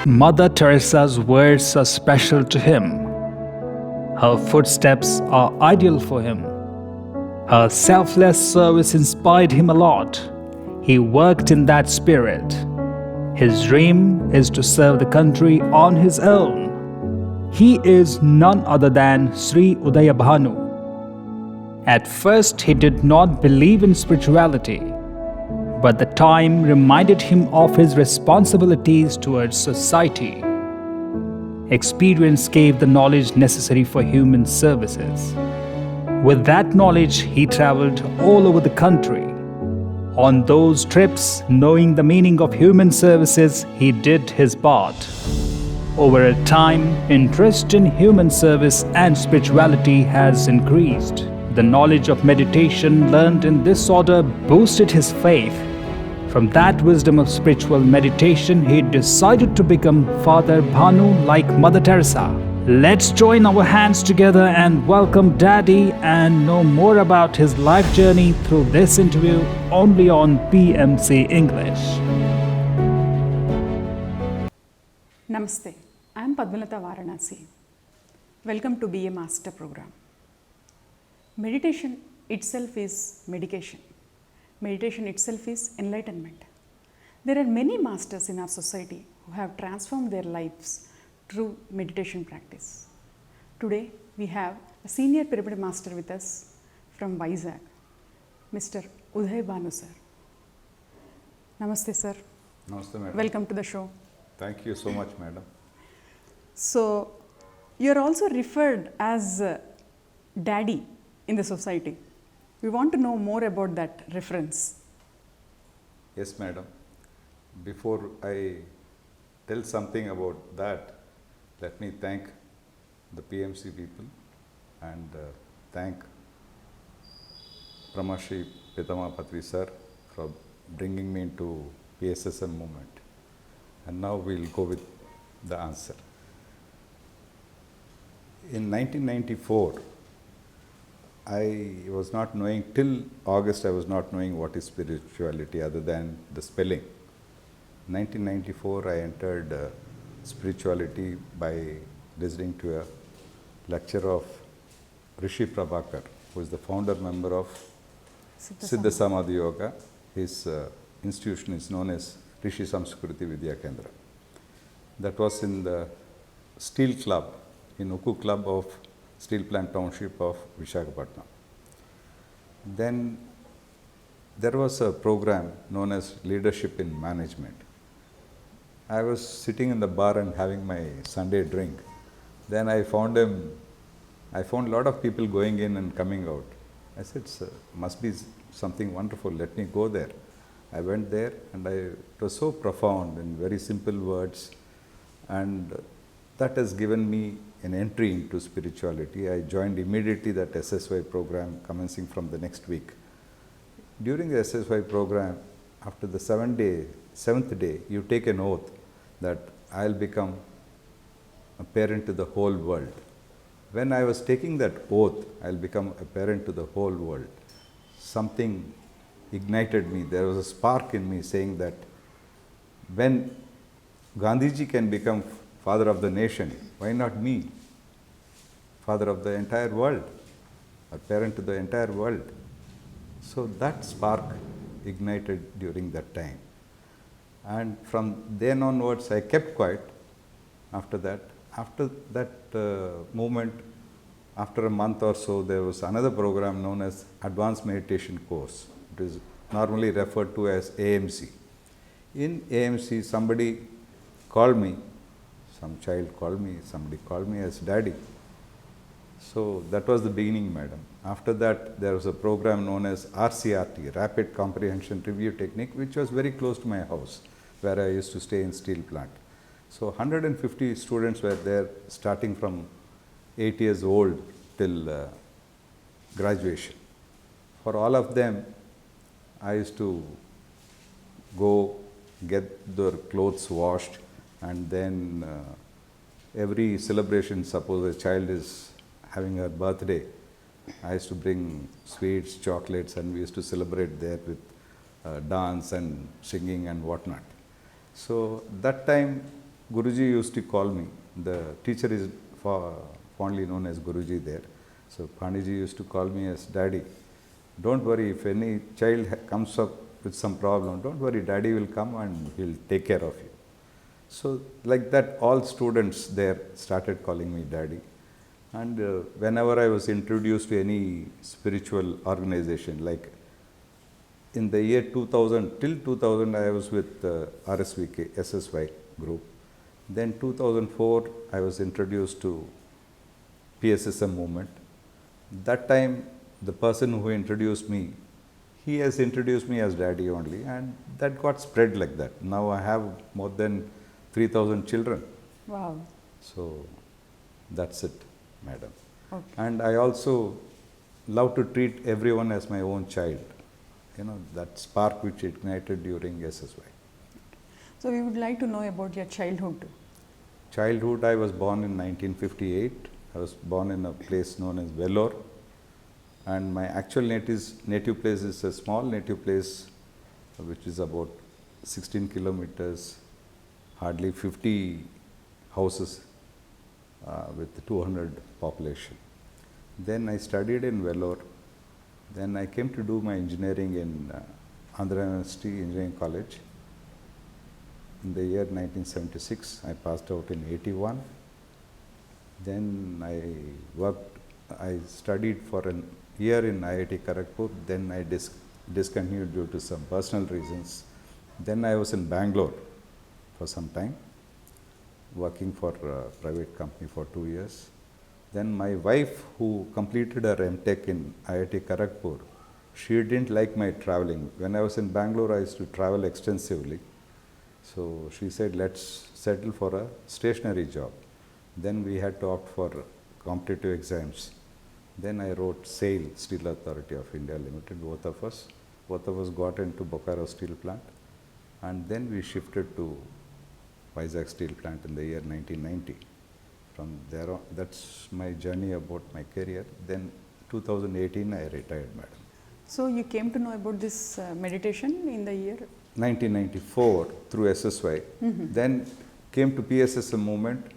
Mother Teresa's words are special to him. Her footsteps are ideal for him. Her selfless service inspired him a lot. He worked in that spirit. His dream is to serve the country on his own. He is none other than Sri Udaya Bhanu. At first, he did not believe in spirituality, but the time reminded him of his responsibilities towards society. Experience gave the knowledge necessary for human services. With that knowledge, he traveled all over the country. On those trips, knowing the meaning of human services, he did his part. Over a time, interest in human service and spirituality has increased. The knowledge of meditation learned in this order boosted his faith. From that wisdom of spiritual meditation, he decided to become Father Bhanu like Mother Teresa. Let's join our hands together and welcome Daddy and know more about his life journey through this interview only on PMC English. Namaste. I am Padma Latha Varanasi. Welcome to BA Master Program. Meditation itself is medication. Meditation itself is enlightenment. There are many masters in our society who have transformed their lives through meditation practice. Today we have a senior Pyramid Master with us from Vizag, Mr. Udaya Bhanu sir. Namaste sir. Namaste madam. Welcome to the show. Thank you so much madam. So you are also referred as Daddy in the society. We want to know more about that reference. Yes madam. Before I tell something about that, let me thank the PMC people and thank Brahmarshi Patriji sir for bringing me into PSSM movement. And now we will go with the answer. In 1994, I was not knowing, till August I was not knowing what is spirituality other than the spelling. 1994 I entered spirituality by listening to a lecture of Rishi Prabhakar, who is the founder member of Siddha Samadhi Yoga. His institution is known as Rishi Samskriti Vidya Kendra. That was in the Steel Club, in Ukku Club of Steel Plant Township of Visakhapatnam. Then there was a program known as Leadership in Management. I was sitting in the bar and having my Sunday drink. Then I found a lot of people going in and coming out. I said, must be something wonderful, let me go there. I went there and it was so profound in very simple words, and that has given me an entry into spirituality. I joined immediately that SSY program commencing from the next week. During the SSY program, after the seventh day, you take an oath that I'll become a parent to the whole world. When I was taking that oath, I'll become a parent to the whole world, something ignited me. There was a spark in me saying that when Gandhiji can become father of the nation, why not me? Father of the entire world, a parent to the entire world. So that spark ignited during that time. And from then onwards, I kept quiet after that. After that movement, after a month or so, there was another program known as Advanced Meditation Course. It is normally referred to as AMC. In AMC, somebody called me, some child called me, somebody called me as Daddy. So that was the beginning, madam. After that, there was a program known as RCRT, Rapid Comprehension Review Technique, which was very close to my house, where I used to stay in steel plant. So 150 students were there, starting from 8 years old till graduation. For all of them, I used to go get their clothes washed, and then every celebration, suppose a child is having her birthday, I used to bring sweets, chocolates, and we used to celebrate there with dance and singing and whatnot. So that time Guruji used to call me. The teacher is fondly known as Guruji there. So Pandiji used to call me as Daddy. Don't worry, if any child comes up with some problem, don't worry, Daddy will come and he'll take care of you. So like that, all students there started calling me Daddy. And whenever I was introduced to any spiritual organization, like in the year 2000, till 2000 I was with RSVK, SSY group. Then 2004 I was introduced to PSSM movement. That time the person who introduced me, he has introduced me as Daddy only, and that got spread like that. Now I have more than 3,000 children. Wow. So that's it, madam. Okay. And I also love to treat everyone as my own child. You know, that spark which ignited during SSY. So we would like to know about your childhood. Childhood, I was born in 1958. I was born in a place known as Vellore. And my actual native place is a small native place which is about 16 kilometers, hardly 50 houses with 200 population. Then I studied in Vellore. Then I came to do my engineering in Anapanasati Engineering College. In the year 1976, I passed out in 81. Then I studied for a year in IIT Kharagpur. Then I discontinued due to some personal reasons. Then I was in Bangalore for some time, working for a private company for 2 years. Then my wife, who completed her MTech in IIT Kharagpur, she didn't like my traveling. When I was in Bangalore, I used to travel extensively. So she said, let's settle for a stationary job. Then we had to opt for competitive exams. Then I wrote SAIL, Steel Authority of India Limited, both of us. Both of us got into Bokaro Steel Plant. And then we shifted to Vizag Steel Plant in the year 1990. From there on, that's my journey about my career. Then 2018, I retired, madam. So you came to know about this meditation in the year? 1994 through SSY. Then came to PSSM movement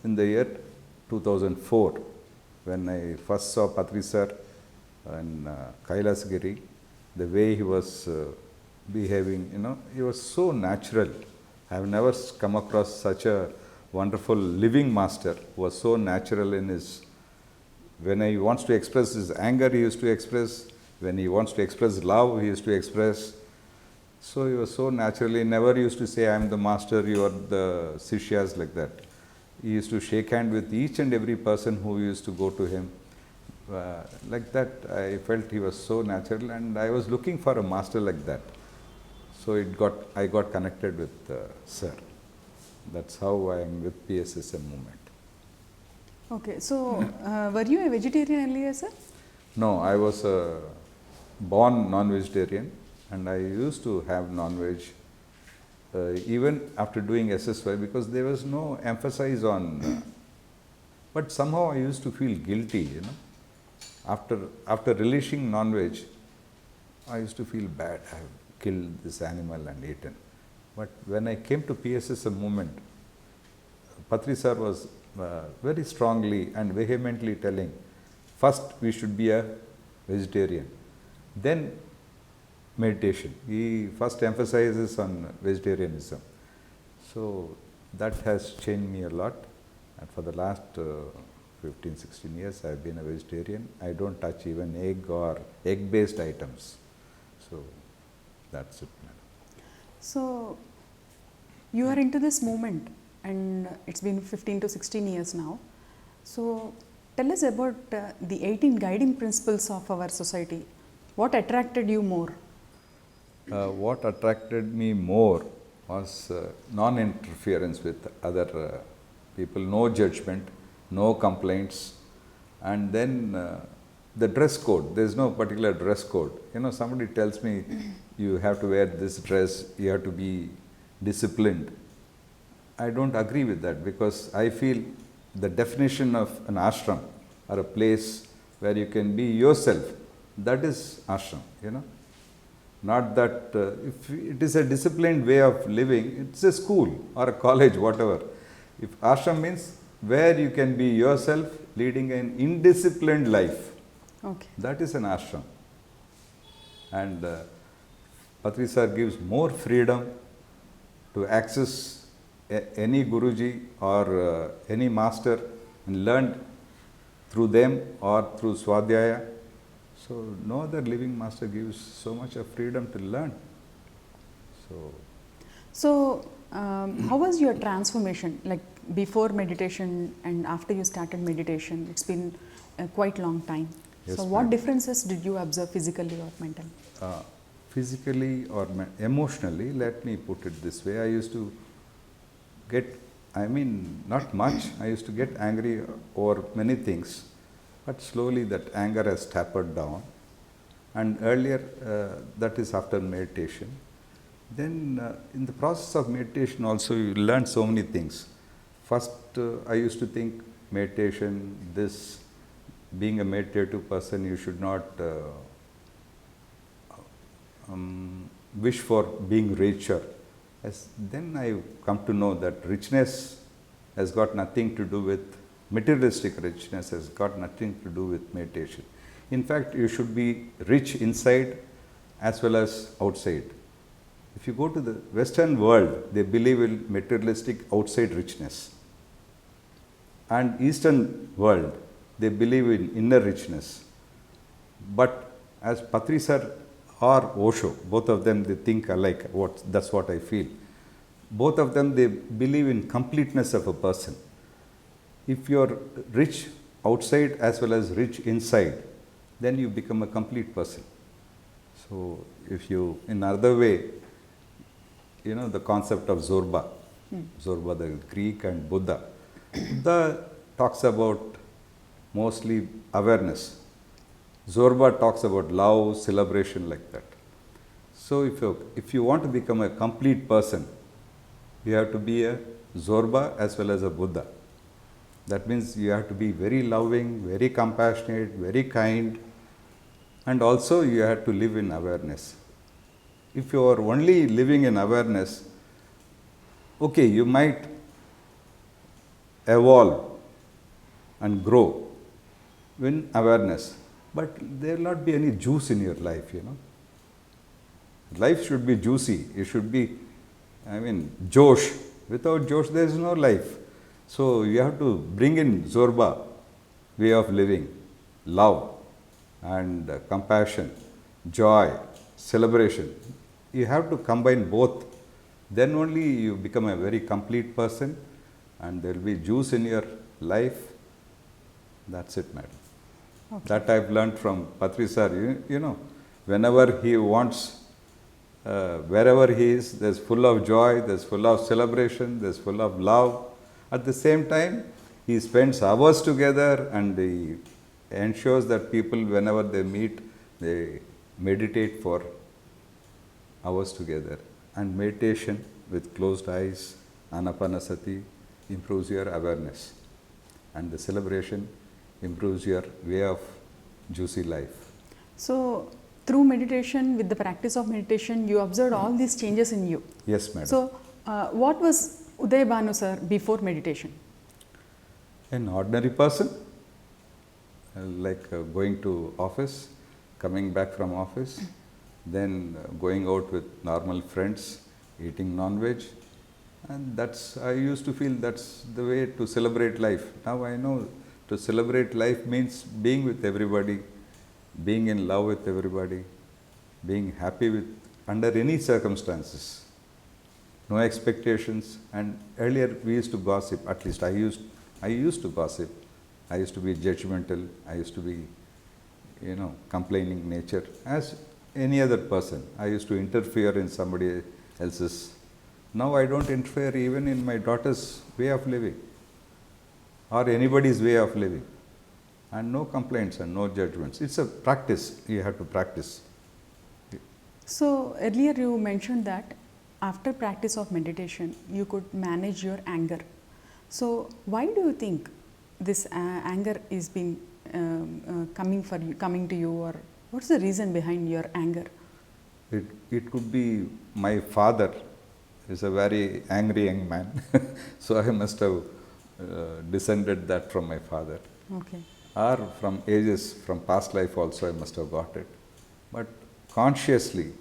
in the year 2004, when I first saw Patriji sir in Kailasgiri, the way he was behaving, you know, he was so natural. I have never come across such a wonderful living master who was so natural in his, when he wants to express his anger, he used to express. When he wants to express love, he used to express. So he was so natural. He never used to say, I am the master, you are the Sishyas, like that. He used to shake hand with each and every person who used to go to him. Like that, I felt he was so natural, and I was looking for a master like that. So I got connected with sir. That's how I am with PSSM movement. Okay, so were you a vegetarian earlier, sir? No, I was born non-vegetarian, and I used to have non-veg even after doing SSY, because there was no emphasis on, but somehow I used to feel guilty, you know. After relishing non-veg, I used to feel bad. I have killed this animal and eaten. But when I came to PSSM movement, Patriji sir was very strongly and vehemently telling, first we should be a vegetarian, then meditation. He first emphasizes on vegetarianism. So that has changed me a lot, and for the last 15-16 years I have been a vegetarian. I don't touch even egg or egg-based items. So that's it, madam. So you are into this movement, and it's been 15 to 16 years now. So tell us about the 18 guiding principles of our society. What attracted you more? What attracted me more was non-interference with other people, no judgment, no complaints, and then the dress code. There is no particular dress code. You know, somebody tells me you have to wear this dress, you have to be disciplined. I don't agree with that, because I feel the definition of an ashram or a place where you can be yourself, that is ashram, you know. Not that if it is a disciplined way of living, it's a school or a college, whatever. If ashram means where you can be yourself leading an indisciplined life, Okay. that is an ashram. And Patri sir gives more freedom to access any Guruji or any master and learn through them or through Swadhyaya. So no other living master gives so much of freedom to learn. So, how was your transformation, like before meditation and after you started meditation? It's been a quite long time. Yes, So, what ma'am. differences did you observe physically or mentally? Physically or emotionally, let me put it this way, I used to get, not much, I used to get angry over many things, but slowly that anger has tapered down. And earlier, that is after meditation. Then in the process of meditation also you learn so many things. First, I used to think meditation, this, being a meditative person, you should not wish for being richer. Then I come to know that richness has got nothing to do with, materialistic richness has got nothing to do with meditation. In fact, you should be rich inside as well as outside. If you go to the Western world, they believe in materialistic outside richness. And Eastern world, they believe in inner richness. But as Patri sir or Osho, both of them, they think alike. That's what I feel. Both of them, they believe in completeness of a person. If you are rich outside as well as rich inside, then you become a complete person. So if you, in another way, the concept of Zorba, Zorba, the Greek, and Buddha. Buddha talks about mostly awareness. Zorba talks about love, celebration, like that. So if you want to become a complete person, you have to be a Zorba as well as a Buddha. That means you have to be very loving, very compassionate, very kind, and also you have to live in awareness. If you are only living in awareness, okay, you might evolve and grow in awareness, but there will not be any juice in your life, Life should be juicy. It should be, Josh. Without Josh, there is no life. So you have to bring in Zorba way of living, love and compassion, joy, celebration. You have to combine both. Then only you become a very complete person and there will be juice in your life. That's it, madam. Okay. That I've learned from Patri sir. Whenever he wants, wherever he is, there's full of joy, there's full of celebration, there's full of love. At the same time, he spends hours together and he ensures that people, whenever they meet, they meditate for hours together. And meditation with closed eyes, Anapanasati, improves your awareness. And the celebration improves your way of juicy life. So, through meditation, with the practice of meditation, you observed all these changes in you. Yes, madam. So, what was Udaya Bhanu sir before meditation? An ordinary person, like going to office, coming back from office, then going out with normal friends, eating non-veg, and I used to feel that's the way to celebrate life. Now I know to celebrate life means being with everybody, being in love with everybody, being happy under any circumstances. No expectations. And earlier we used to gossip, at least I used to gossip. I used to be judgmental. I used to be, complaining nature. As any other person, I used to interfere in somebody else's. Now I don't interfere even in my daughter's way of living or anybody's way of living. And no complaints and no judgments. It's a practice. You have to practice. So, earlier you mentioned that after practice of meditation, you could manage your anger. So, why do you think this anger is coming to you, or what's the reason behind your anger? It could be my father is a very angry young man, so I must have descended that from my father. Okay. Or from ages, from past life also I must have got it. But consciously,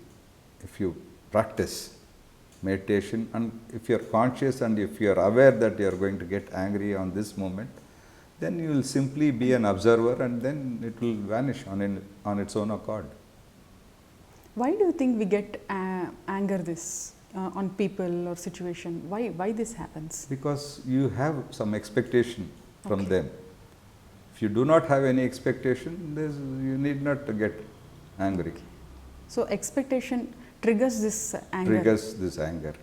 if you practice meditation, and if you are conscious and if you are aware that you are going to get angry on this moment, then you will simply be an observer and then it will vanish on its own accord. Why do you think we get anger on people or situation? Why this happens? Because you have some expectation from Okay. them. If you do not have any expectation, you need not to get angry. So expectation triggers this anger. Triggers this anger.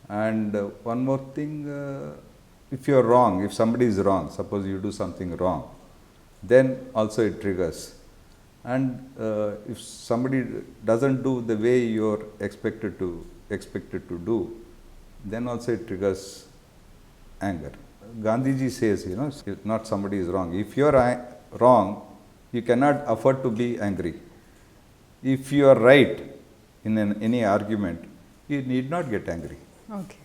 And one more thing, if you are wrong, if somebody is wrong, suppose you do something wrong, then also it triggers. And if somebody doesn't do the way you are expected to do, then also it triggers anger. Gandhiji says, if not somebody is wrong. If you are wrong, you cannot afford to be angry. If you are right in any argument, you need not get angry. Okay.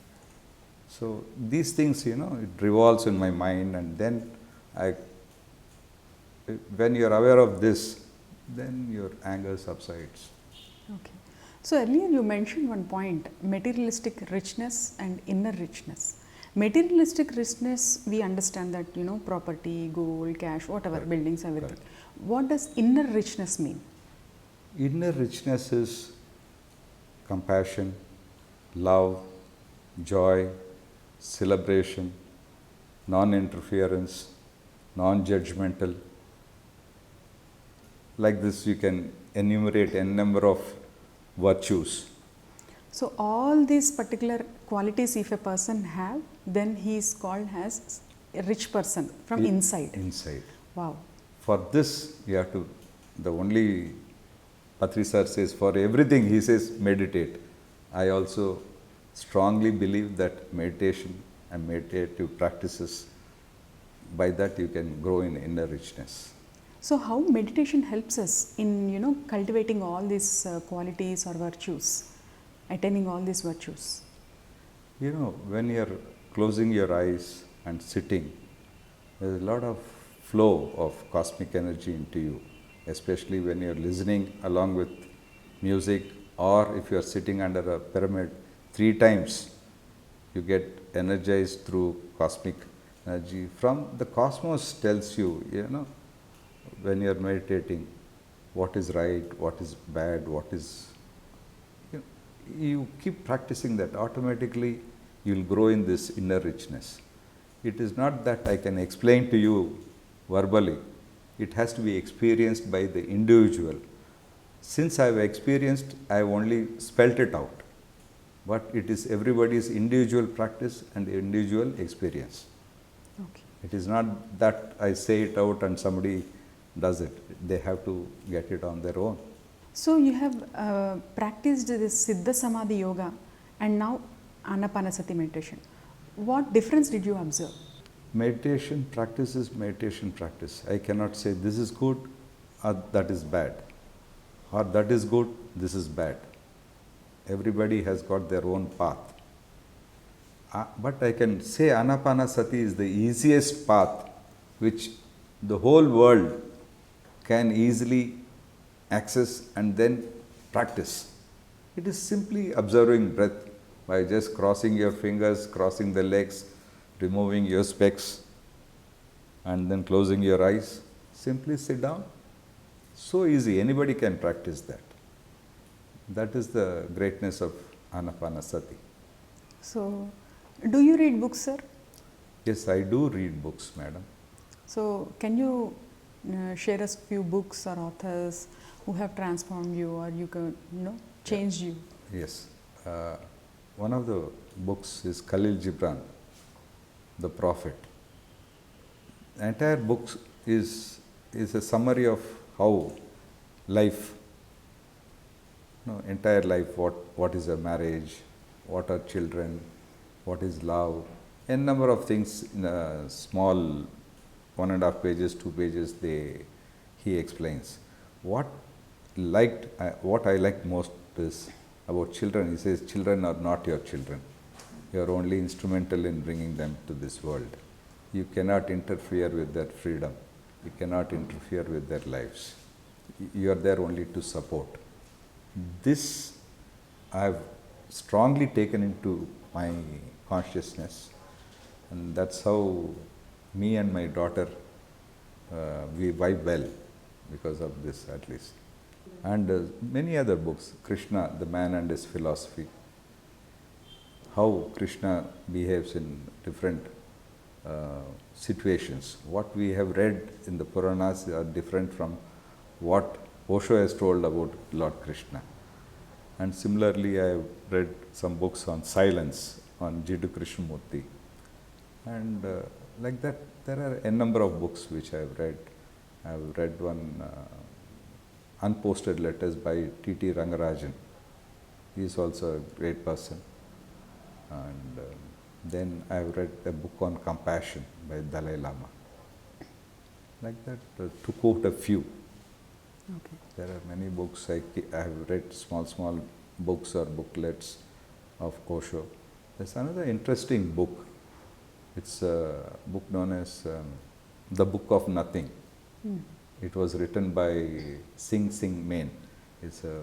So these things, it revolves in my mind, and then when you are aware of this, then your anger subsides. Okay. So earlier you mentioned one point, materialistic richness and inner richness. Materialistic richness, we understand that, property, gold, cash, whatever, Correct. buildings, everything. Correct. What does inner richness mean? Inner richness is compassion, love, joy, celebration, non-interference, non-judgmental. Like this, you can enumerate a number of virtues. So all these particular qualities if a person have, then he is called as a rich person from inside. Inside. Wow. For this, you have to, the only Patri sir says, for everything he says meditate. I also strongly believe that meditation and meditative practices, by that you can grow in inner richness. So how meditation helps us in cultivating all these qualities or virtues, attaining all these virtues? When you are closing your eyes and sitting, there is a lot of flow of cosmic energy into you, especially when you are listening along with music, or if you are sitting under a pyramid 3 times, you get energized through cosmic energy. From the cosmos tells you, when you are meditating, what is right, what is bad, what is... You keep practicing that, automatically you will grow in this inner richness. It is not that I can explain to you verbally, it has to be experienced by the individual. Since I have experienced, I have only spelt it out, but it is everybody's individual practice and individual experience. Okay. It is not that I say it out and somebody does it. They have to get it on their own. So you have practiced this Siddha Samadhi Yoga and now Anapanasati meditation. What difference did you observe? Meditation practice is meditation practice. I cannot say this is good or that is bad, or that is good, this is bad. Everybody has got their own path. But I can say Anapanasati is the easiest path which the whole world can easily access and then practice. It is simply observing breath by just crossing your fingers, crossing the legs, removing your specs, and then closing your eyes. Simply sit down. So easy, anybody can practice that. That is the greatness of Anapanasati. So, do you read books, sir? Yes, I do read books, madam. So, can you share us few books or authors who have transformed you or changed you? Yes. One of the books is Khalil Gibran, The Prophet. The entire book is a summary of how life, entire life, what is a marriage, what are children, what is love, a number of things in a small 1.5 pages, 2 pages he explains. What I liked most is about children. He says, children are not your children. You are only instrumental in bringing them to this world. You cannot interfere with their freedom. You cannot interfere with their lives. You are there only to support. This I have strongly taken into my consciousness, and that's how me and my daughter, we vibe well because of this at least. And many other books, Krishna, the man and his philosophy, how Krishna behaves in different situations. What we have read in the Puranas are different from what Osho has told about Lord Krishna. And similarly, I have read some books on silence, on Jiddu Krishnamurti. And like that, there are a number of books which I have read. I have read one, Unposted Letters by T.T. Rangarajan. He is also a great person. And then I have read a book on compassion by Dalai Lama. Like that, to quote a few. Okay. There are many books. I have read small books or booklets of Osho. There's another interesting book. It's a book known as The Book of Nothing. It was written by Sing Main. It's a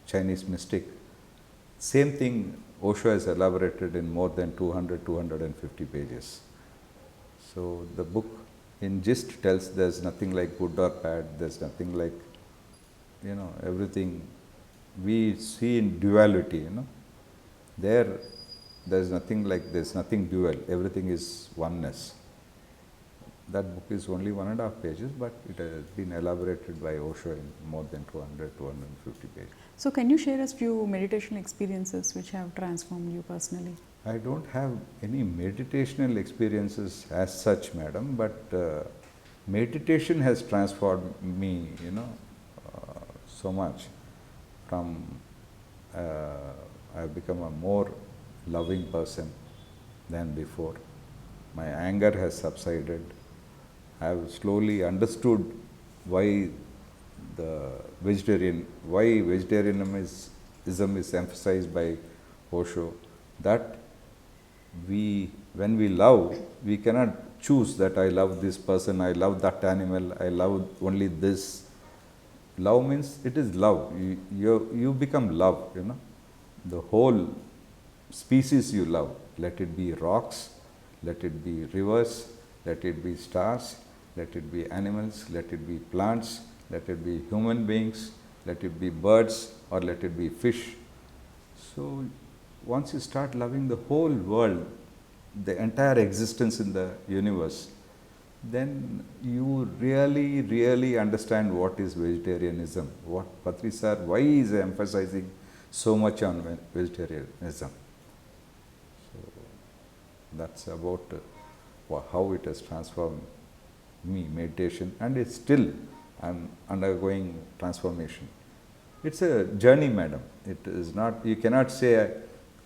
Chinese mystic. Same thing Osho has elaborated in more than 250 pages. So the book in gist tells there's nothing like good or bad, there's nothing like, everything we see in duality, there's nothing like, there's nothing dual, everything is oneness. That book is only 1.5 pages, but it has been elaborated by Osho in more than 250 pages. So can you share us few meditation experiences which have transformed you personally? I don't have any meditational experiences as such, madam, but meditation has transformed me, so much. From I've become a more loving person than before. My anger has subsided. I have slowly understood why vegetarianism is emphasized by Osho. That when we love, we cannot choose that I love this person, I love that animal, I love only this. Love means it is love. You become love, The whole species you love. Let it be rocks, let it be rivers, let it be stars, let it be animals, let it be plants, let it be human beings, let it be birds, or let it be fish. So once you start loving the whole world, the entire existence in the universe, then you really understand what is vegetarianism, what Patri sir, why he is emphasizing so much on vegetarianism. So that's about how it has transformed me, meditation, and it's still, I'm undergoing transformation. It's a journey, madam. It is not, you cannot say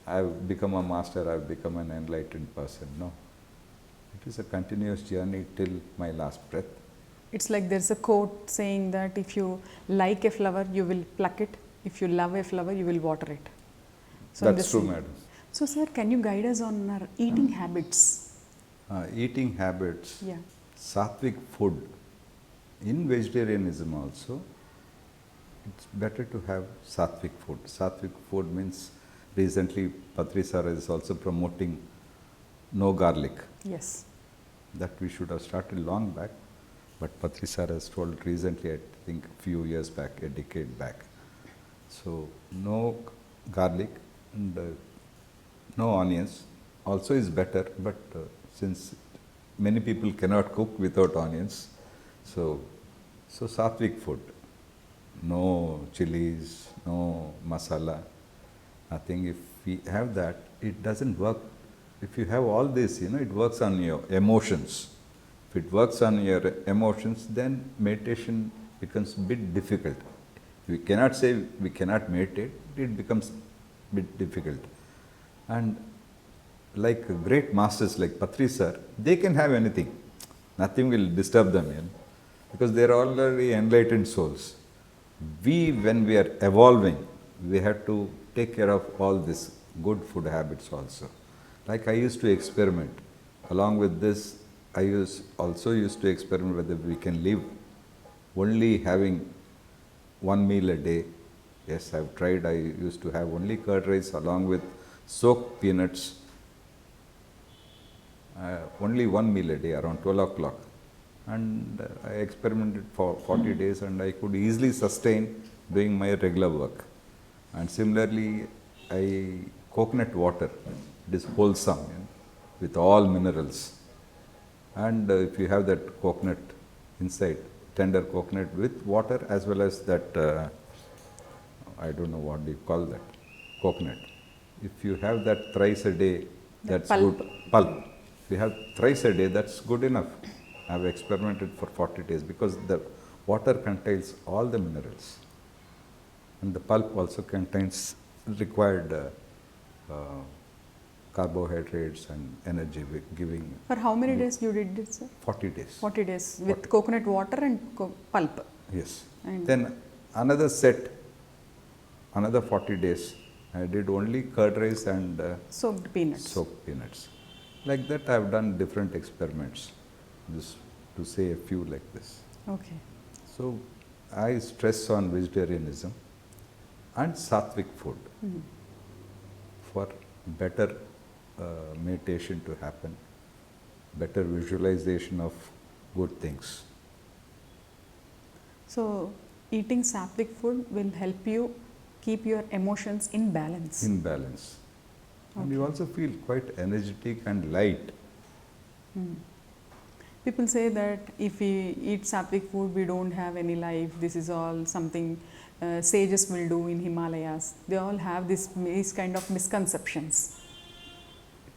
I've become a master, I've become an enlightened person. No. It is a continuous journey till my last breath. It's like there's a quote saying that if you like a flower, you will pluck it. If you love a flower, you will water it. So that's true, madam. So, sir, can you guide us on our eating habits? Eating habits. Yeah. Sattvic food. In vegetarianism also, it's better to have sattvic food. Sattvic food means, recently Patri sir is also promoting no garlic. Yes. That we should have started long back, but Patri sir has told recently, I think a few years back, a decade back. So no garlic and no onions also is better, but since many people cannot cook without onions, so sattvic food, no chilies, no masala, nothing. If we have that, it doesn't work. If you have all this, it works on your emotions. If it works on your emotions, then meditation becomes a bit difficult. We cannot say we cannot meditate, it becomes a bit difficult. And like great masters like Patri sir, they can have anything. Nothing will disturb them, because they are already enlightened souls. We, when we are evolving, we had to take care of all this good food habits also. Like I used to experiment. Along with this, also used to experiment whether we can live only having one meal a day. Yes, I've tried. I used to have only curd rice along with soaked peanuts. Only one meal a day around 12 o'clock. And I experimented for 40 days and I could easily sustain doing my regular work. And similarly, coconut water, it is wholesome, with all minerals. And if you have that coconut inside, tender coconut with water as well as that, I don't know what do you call that, coconut. If you have that thrice a day, that's pulp. good. Pulp. If you have thrice a day, that's good enough. I've experimented for 40 days because the water contains all the minerals. And the pulp also contains required carbohydrates and energy giving. For how many days you did this, sir? 40 days. 40 days with coconut water and pulp. Yes. And then another 40 days, I did only curd rice and soaked peanuts. soaked peanuts. Like that, I've done different experiments, just to say a few like this. Okay. So, I stress on vegetarianism and sattvic food for better meditation to happen, better visualization of good things. So, eating sattvic food will help you keep your emotions in balance. In balance. And you also feel quite energetic and light. People say that if we eat sattvic food, we don't have any life. This is all something sages will do in Himalayas. They all have these kind of misconceptions.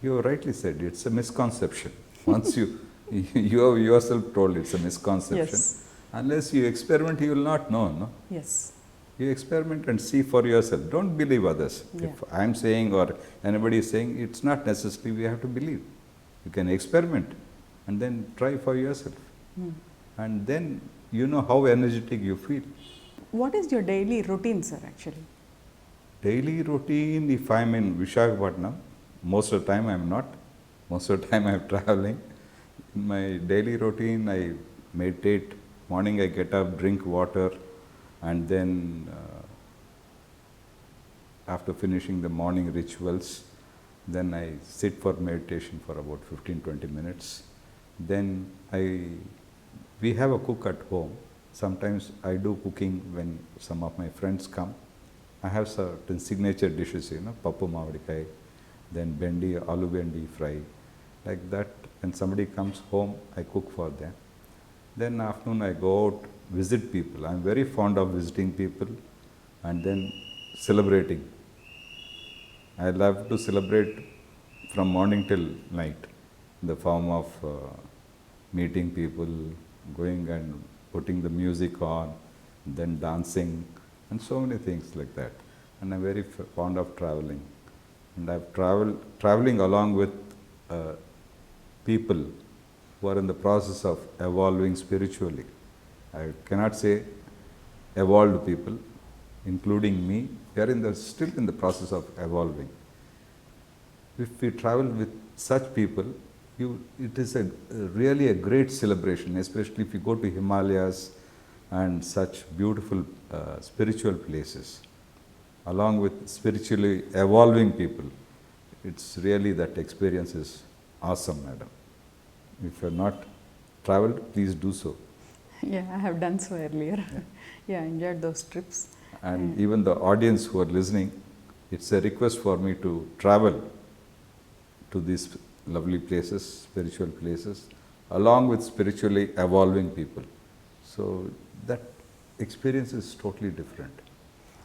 You rightly said, it's a misconception. Once you have yourself told it's a misconception. Yes. Unless you experiment, you will not know, no? Yes. You experiment and see for yourself. Don't believe others. Yeah. If I am saying or anybody is saying, it's not necessary we have to believe. You can experiment and then try for yourself. And then you know how energetic you feel. What is your daily routine, sir, actually? Daily routine, if I am in Visakhapatnam, most of the time I am not. Most of the time I am traveling. In my daily routine, I meditate. Morning I get up, drink water, and then after finishing the morning rituals, then I sit for meditation for about 15-20 minutes. Then we have a cook at home. Sometimes I do cooking when some of my friends come. I have certain signature dishes, pappu mavadikai, then bendi, aloo bendi fry, like that. When somebody comes home, I cook for them. Then afternoon I go out, visit people. I am very fond of visiting people and then celebrating. I love to celebrate from morning till night in the form of meeting people, going and putting the music on, then dancing, and so many things like that. And I'm very fond of traveling. And I've traveling along with people who are in the process of evolving spiritually. I cannot say evolved people, including me. We are still in the process of evolving. If we travel with such people, it is really a great celebration, especially if you go to Himalayas and such beautiful spiritual places, along with spiritually evolving people. It's really, that experience is awesome, madam. If you have not traveled, please do so. Yeah, I have done so earlier. Yeah, I enjoyed those trips. And even the audience who are listening, it's a request for me to travel to these lovely places, spiritual places, along with spiritually evolving people. So that experience is totally different.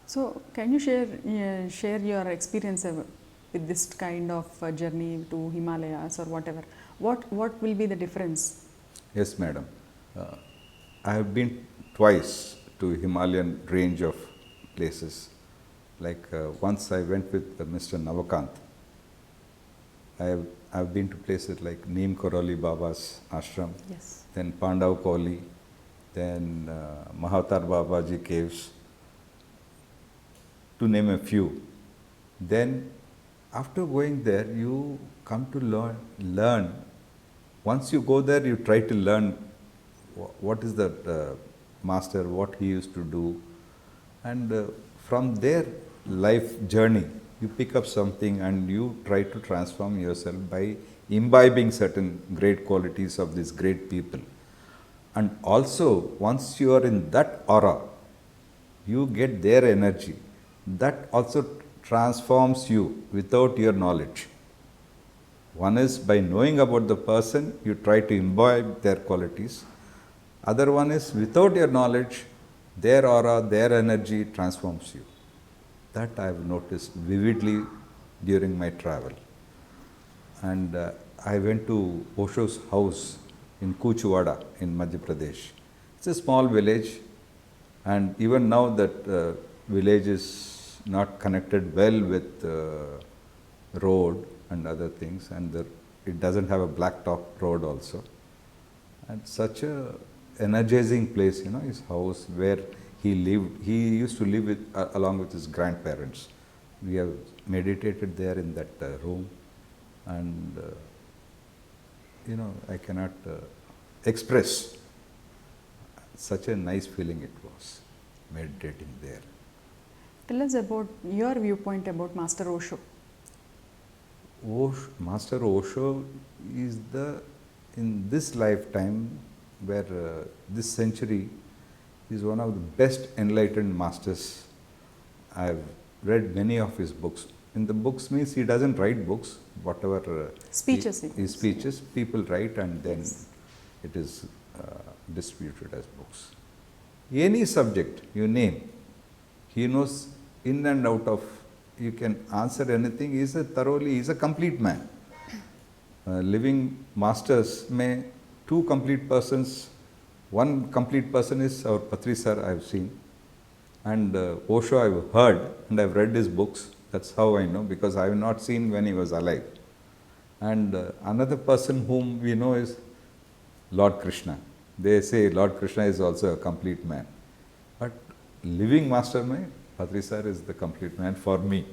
So, can you share your experience with this kind of journey to Himalayas or whatever? What will be the difference? Yes, madam. I have been twice to Himalayan range of places. Like once I went with Mr. Navakant. I have been to places like Neem Karoli Baba's ashram, Yes. then Pandav Koli, then Mahatar Babaji caves. to name a few. Then after going there, you come to learn. Once you go there, you try to learn what is that master, what he used to do, and from their life journey, you pick up something and you try to transform yourself by imbibing certain great qualities of these great people. And also, once you are in that aura, you get their energy. That also transforms you without your knowledge. One is by knowing about the person, you try to imbibe their qualities. Other one is without your knowledge, their aura, their energy transforms you. That I have noticed vividly during my travel. And I went to Osho's house in Kuchwada in Madhya Pradesh. It's a small village, and even now that village is not connected well with road and other things, and it doesn't have a blacktop road also. And such a energizing place, his house where he lived. He used to live along with his grandparents. We have meditated there in that room, and I cannot express such a nice feeling it was meditating there. Tell us about your viewpoint about Master Osho. Master Osho is in this lifetime, where this century, is one of the best enlightened masters. I have read many of his books. In the books means he doesn't write books, whatever Speeches. his speeches, people write and then it is distributed as books. Any subject you name, he knows in and out of. You can answer anything. He is a complete man. Living masters may two complete persons. One complete person is our Patri sir, I have seen, and Osho I have heard and I have read his books. That's how I know, because I have not seen when he was alive. And another person whom we know is Lord Krishna. They say Lord Krishna is also a complete man. But living master, Patri sir is the complete man for me.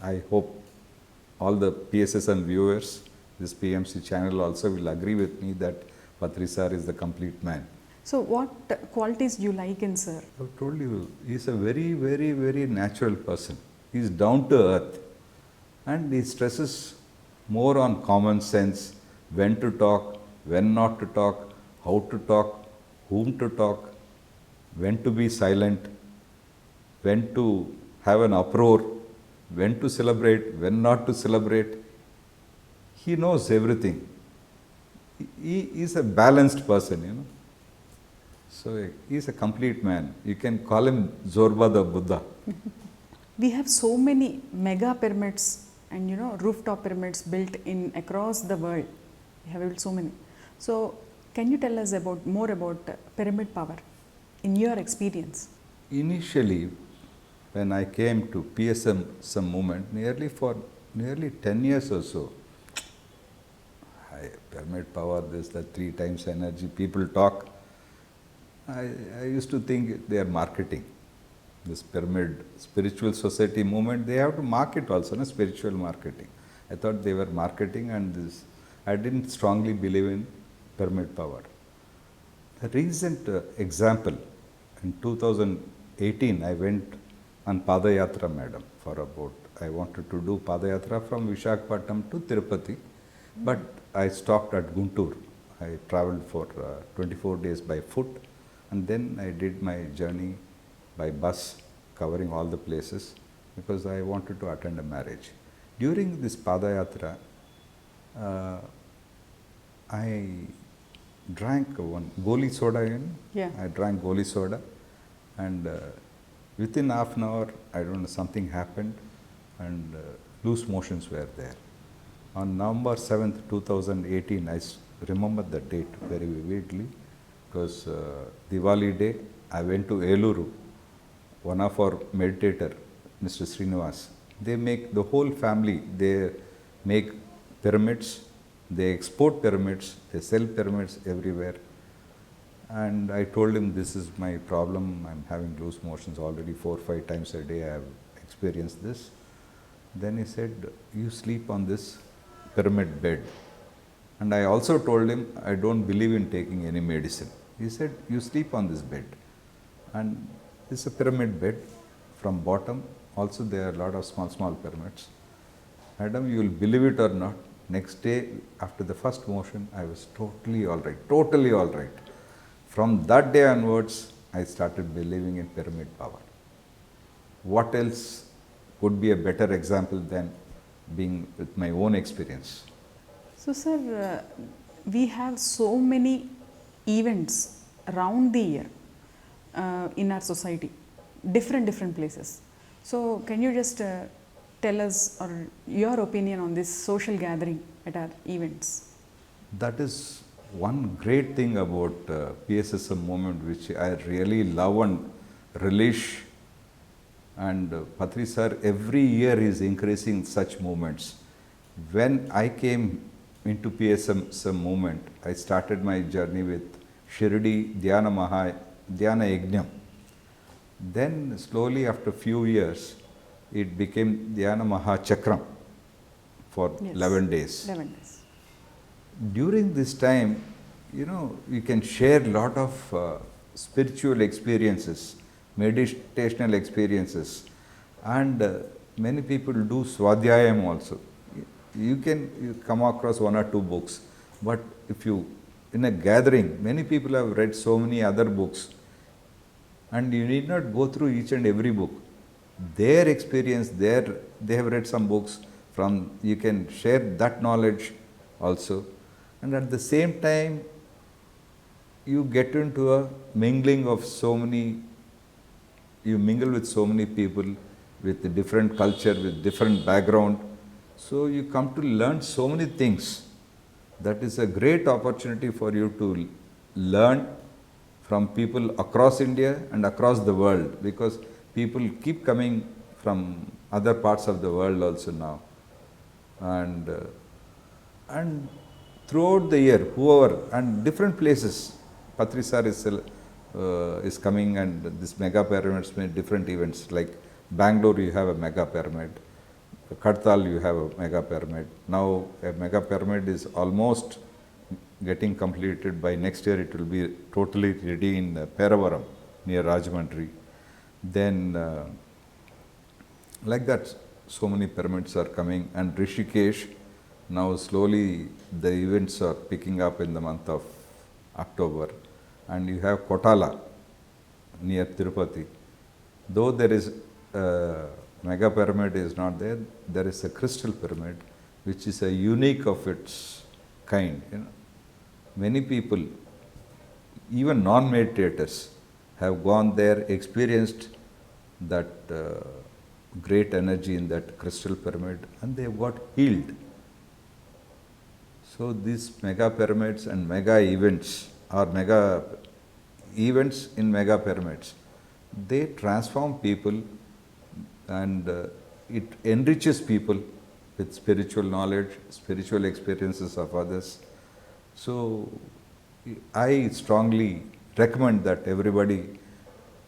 I hope all the PSSM viewers, this PMC channel also will agree with me that Patri sir is the complete man. So what qualities you like in sir? I've told you, he is a very, very, very natural person. He is down to earth and he stresses more on common sense, when to talk, when not to talk, how to talk, whom to talk, when to be silent, when to have an uproar, when to celebrate, when not to celebrate. He knows everything. He is a balanced person, So he is a complete man. You can call him Zorba the Buddha. We have so many mega pyramids and rooftop pyramids built in across the world. We have built so many. So can you tell us more about pyramid power in your experience? Initially, when I came to PSSM movement, nearly 10 years or so, pyramid power, this, that, 3 times energy, people talk. I used to think they are marketing. This pyramid spiritual society movement, they have to market also, spiritual marketing. I thought they were marketing, and this, I didn't strongly believe in pyramid power. A recent example, in 2018, I went on Padayatra, madam, I wanted to do Padayatra from Visakhapatnam to Tirupati, but I stopped at Guntur. I travelled for 24 days by foot, and then I did my journey by bus, covering all the places, because I wanted to attend a marriage. During this Padayatra, I drank one goli soda. Yeah. I drank goli soda, and within half an hour, I don't know, something happened, and loose motions were there. On November 7th, 2018, I remember the date very vividly, because Diwali day, I went to Eluru. One of our meditator, Mr. Srinivas, they make the whole family, they make pyramids, they export pyramids, they sell pyramids everywhere. And I told him, this is my problem, I'm having loose motions already 4 or 5 times a day, I have experience this. Then he said, you sleep on this pyramid bed. And I also told him, I don't believe in taking any medicine. He said, you sleep on this bed. And this is a pyramid bed. From bottom, also there are a lot of small pyramids. Madam, you will believe it or not, next day after the first motion, I was totally all right. From that day onwards, I started believing in pyramid power. What else could be a better example than being with my own experience? So, sir, we have so many events around the year in our society, different places. So, can you just tell us or your opinion on this social gathering at our events? That is one great thing about PSSM movement, which I really love and relish. And Patri sir, every year is increasing such movements. When I came into PSSM movement, I started my journey with Shirdi Dhyana Yajnam. Then slowly after few years, it became Dhyana Maha Chakram for 11 days. 11 days. During this time, you can share a lot of spiritual experiences, meditational experiences, and many people do Swadhyayam also. You come across 1 or 2 books, but if you, in a gathering, many people have read so many other books, and you need not go through each and every book. Their experience, they have read some books, you can share that knowledge also. And at the same time, you get into a mingling of you mingle with so many people with a different culture, with different background. So you come to learn so many things. That is a great opportunity for you to learn from people across India and across the world, because people keep coming from other parts of the world also now. And throughout the year, whoever, and different places, Patri sir is coming, and this mega pyramids, different events, like Bangalore you have a mega pyramid, Kadtal you have a mega pyramid. Now a mega pyramid is almost getting completed. By next year it will be totally ready in Peravaram near Rajahmundry. Then like that, so many pyramids are coming, and Rishikesh, now slowly the events are picking up in the month of October. And you have Kotala near Tirupati. Though there is mega pyramid is not there, there is a crystal pyramid which is a unique of its kind. Many people, even non-meditators, have gone there, experienced that great energy in that crystal pyramid, and they have got healed. So these mega pyramids and mega events, or mega events in mega pyramids, they transform people, and it enriches people with spiritual knowledge, spiritual experiences of others. So I strongly recommend that everybody,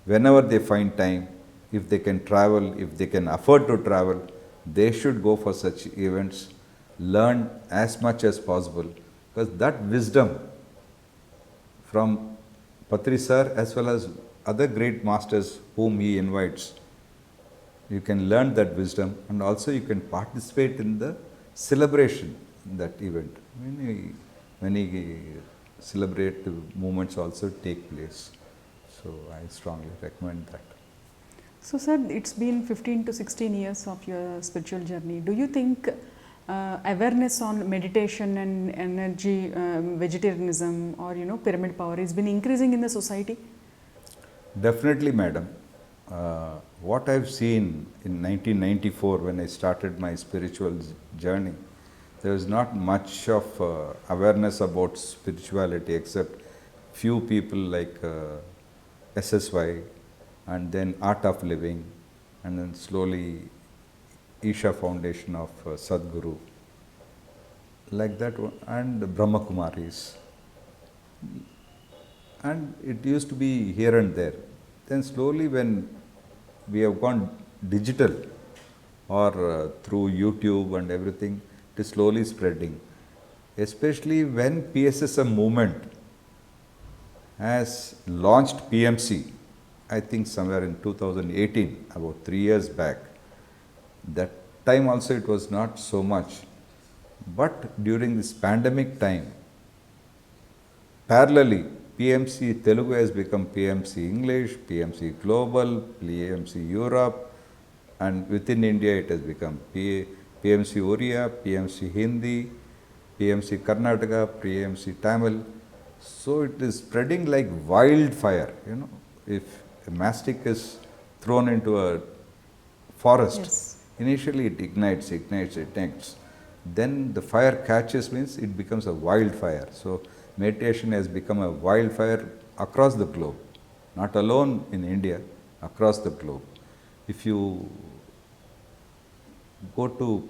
whenever they find time, if they can travel, if they can afford to travel, they should go for such events, learn as much as possible, because that wisdom from Patri sir as well as other great masters whom he invites, you can learn that wisdom, and also you can participate in the celebration in that event. Many celebrative movements also take place. So I strongly recommend that. So, sir, it's been 15 to 16 years of your spiritual journey. Do you think awareness on meditation and energy, vegetarianism, or pyramid power has been increasing in the society? Definitely, madam. What I've seen in 1994 when I started my spiritual journey, there was not much of awareness about spirituality, except few people like SSY, and then Art of Living, and then slowly Isha Foundation of Sadhguru, like that, and Brahma Kumaris. And it used to be here and there. Then slowly when we have gone digital or through YouTube and everything, it is slowly spreading. Especially when PSSM movement has launched PMC, I think somewhere in 2018, about 3 years back. That time also it was not so much. But during this pandemic time, parallelly, PMC Telugu has become PMC English, PMC Global, PMC Europe, and within India it has become PMC Oriya, PMC Hindi, PMC Karnataka, PMC Tamil. So it is spreading like wildfire. You know, if a mastic is thrown into a forest, Yes. initially it ignites. Then the fire catches, means it becomes a wildfire. So meditation has become a wildfire across the globe, not alone in India, across the globe. If you go to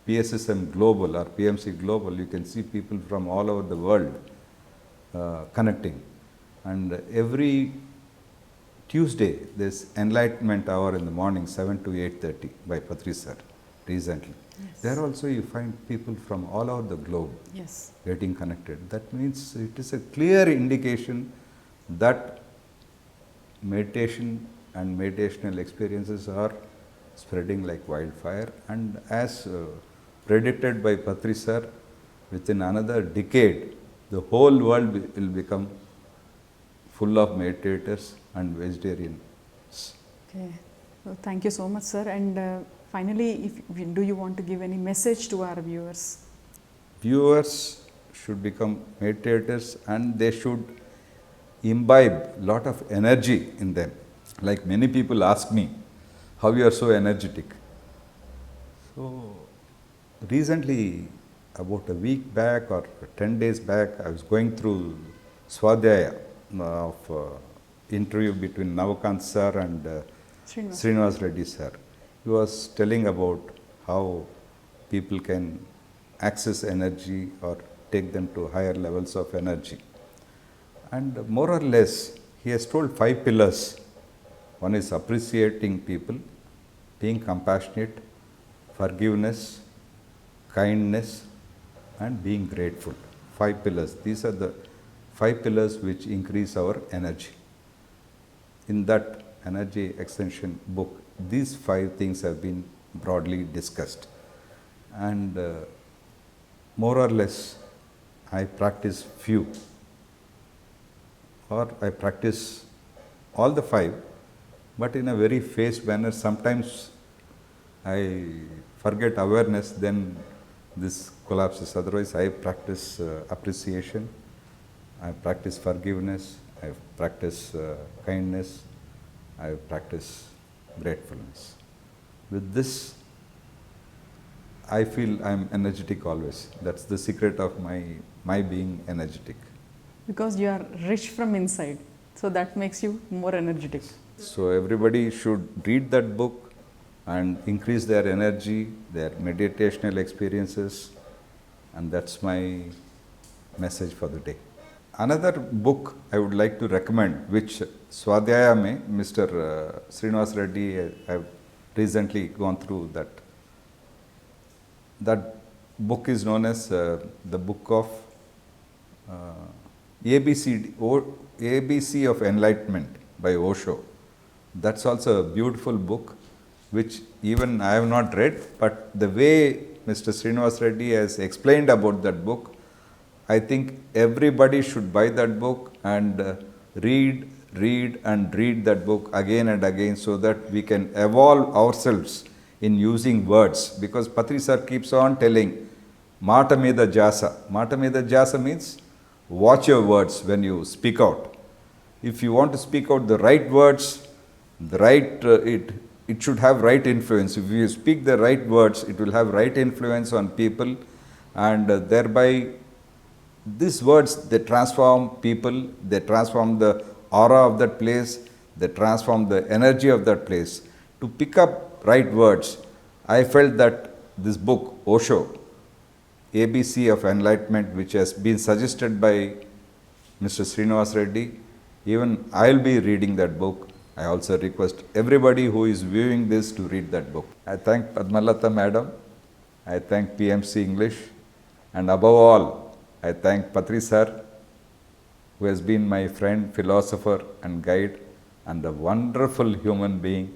PSSM Global or PMC Global, you can see people from all over the world connecting. And every Tuesday, there's enlightenment hour in the morning, 7 to 8:30 by Patriji sir, recently. Yes. There also you find people from all over the globe Yes. getting connected. That means it is a clear indication that meditation and meditational experiences are spreading like wildfire. And as predicted by Patriji sir, within another decade, the whole world will become full of meditators and vegetarians. Okay. So thank you so much, sir. And finally, do you want to give any message to our viewers? Viewers should become meditators and they should imbibe lot of energy in them. Like many people ask me, how you are so energetic? So recently, about a week back or 10 days back, I was going through Swadhyaya of interview between Navakant sir and Srinivas Reddy sir. He was telling about how people can access energy or take them to higher levels of energy. And more or less, he has told 5 pillars. One is appreciating people, being compassionate, forgiveness, kindness, and being grateful. 5 pillars. These are the 5 pillars which increase our energy. In that energy extension book, these 5 things have been broadly discussed. And more or less, I practice few, or I practice all the 5, but in a very phased manner. Sometimes I forget awareness, then this collapses. Otherwise, I practice appreciation, I practice forgiveness, I practice kindness, I practice gratefulness. With this, I feel I'm energetic always. That's the secret of my being energetic. Because you are rich from inside, so that makes you more energetic. So everybody should read that book and increase their energy, their meditational experiences, and that's my message for the day. Another book I would like to recommend, which Swadhyaya mein, Mr. Srinivas Reddy, have recently gone through that. That book is known as the book of ABC of Enlightenment by Osho. That's also a beautiful book, which even I have not read, but the way Mr. Srinivas Reddy has explained about that book, I think everybody should buy that book and read that book again and again, so that we can evolve ourselves in using words. Because Patriji sir keeps on telling, Mata Mida Jasa. Mata Mida Jasa means watch your words when you speak out. If you want to speak out the right words, it should have right influence. If you speak the right words, it will have right influence on people, and thereby these words, they transform people, they transform the aura of that place, they transform the energy of that place. To pick up right words, I felt that this book, Osho, ABC of Enlightenment, which has been suggested by Mr. Srinivas Reddy, even I will be reading that book I also request everybody who is viewing this to read that book. I thank Padma Latha Madam, I thank PMC English, and above all, I thank Patri Sir, who has been my friend, philosopher and guide, and a wonderful human being.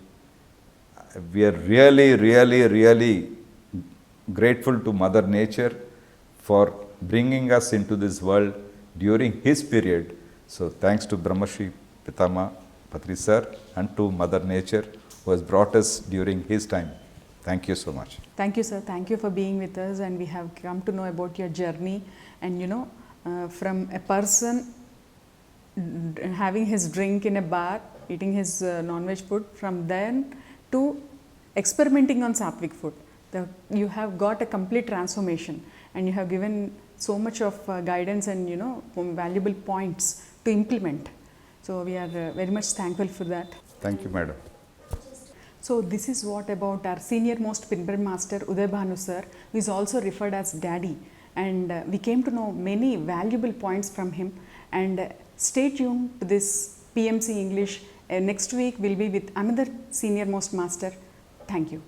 We are really grateful to Mother Nature for bringing us into this world during his period. So thanks to Brahmarshi Pitama, Patri Sir, and to Mother Nature who has brought us during his time. Thank you so much. Thank you, sir. Thank you for being with us, and we have come to know about your journey. And from a person having his drink in a bar, eating his non-veg food, from then to experimenting on sattvic food, you have got a complete transformation, and you have given so much of guidance and valuable points to implement. So we are very much thankful for that. Thank you, madam. So this is what about our senior most Pyramid Master Udaya Bhanu sir, who is also referred as Daddy, and we came to know many valuable points from him. And stay tuned to this PMC English. Next week we'll be with another senior most master. Thank you.